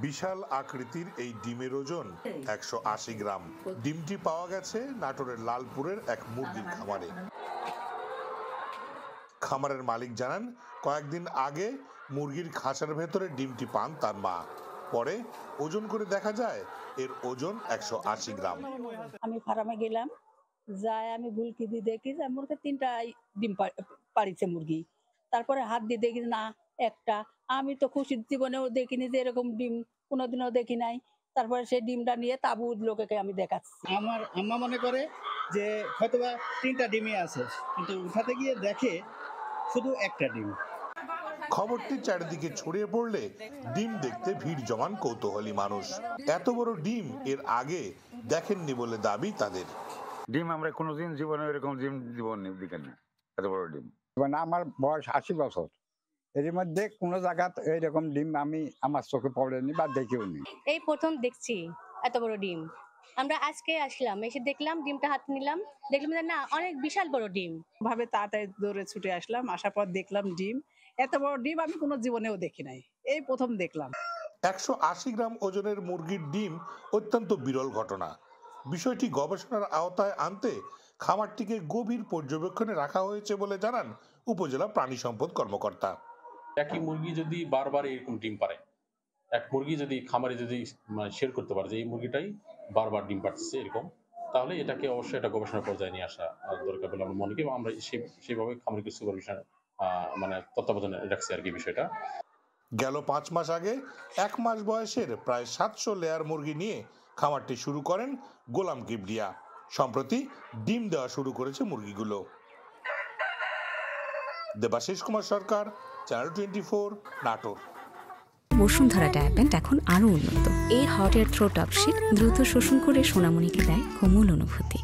বিশাল আকৃতির এই ডিমের ওজন ১৮০ গ্রাম। ডিমটি পাওয়া গেছে নাটোরের লালপুরের এক মুরগির খামারে। খামারের মালিক জানান, কয়েকদিন আগে মুরগির খাঁচার ভেতরে ডিমটি পান তার মা। পরে ওজন করে দেখা যায় এর ওজন ১৮০ গ্রাম। আমি ফার্মে গেলাম, যাই আমি ভুলকি দিয়ে দেখি যে মুরগি ৩টা ডিম পাড়িছে মুরগি। তারপরে হাত দিয়ে দেখি না একটা। আমি তো খুশি, জীবনেও দেখিনি যে এরকম ডিম, কোনোদিনও দেখি নাই। তারপরে সেই ডিমটা নিয়ে তাবুত লোকেকে আমি দেখাচ্ছি। আমার আম্মা মনে করে যে হয়তোবা 3টা ডিমই আছে, কিন্তু উঠাতে গিয়ে দেখে শুধু একটা ডিম। খবরটি চারিদিকে ছড়িয়ে পড়লে ডিম দেখতে ভিড় জমান কৌতূহলী মানুষ। এত বড় ডিম এর আগে দেখেননি বলে দাবি তাদের। ডিম আমরা কোনোদিন জীবনে এরকম ডিম জীবনে দেখিনি, এত বড় ডিম। মানে আমার বয়স ৮০ বছর, এর মধ্যে কোনো জায়গাতে এইরকম ডিম আমি আমার চোখে পড়েনি বা দেখিও নি। এই প্রথম দেখছি এত বড় ডিম। আমরা আজকে আসলাম, এসে দেখলাম ডিমটা হাতে নিলাম, দেখলাম যে না অনেক বিশাল বড় ডিম। ভাবে তাড়াতাড়ি দৌড়ে ছুটে আসলাম, আসার পর দেখলাম ডিম। এত বড় ডিম আমি কোনো জীবনেও দেখি নাই, এই প্রথম দেখলাম। ১৮০ গ্রাম ওজনের মুরগির ডিম অত্যন্ত বিরল ঘটনা। বিষয়টি গবেষণার আওতায় আনতে খামারটিকে গভীর পর্যবেক্ষণে রাখা হয়েছে বলে জানান উপজেলা প্রাণী সম্পদ কর্মকর্তা। একই মুরগি যদি বারবার এরকম ডিম পারে, এক মুরগি যদি খামারে যদি শেয়ার করতে পারে যে এই মুরগিটাই বারবার ডিম পাড়তেছে এরকম, তাহলে এটাকে অবশ্যই একটা গবেষণা পর্যায়ে নিয়ে আসা দরকার বলে আমরা মনে করি। আমরা সেইভাবে খামারকে সুপারভিশন তত্ত্বাবধানে রাখছি আর কি বিষয়টা। গেল ৫ মাস আগে ১ মাস বয়সের প্রায় ৭০০ লেয়ার মুরগি নিয়ে খামারটি শুরু করেন গোলাম কিবরিয়া। সম্প্রতি ডিম দেওয়া শুরু করেছে মুরগিগুলো। দেবাশিস কুমার সরকার, চ্যানেল 24, নাটোর। বসুন্ধরা ডায়াপেন্ট এখন আরো উন্নত। এই hot air through top sheet দ্রুত শোষণ করে সোনামণিকে দেয় কোমল অনুভূতি।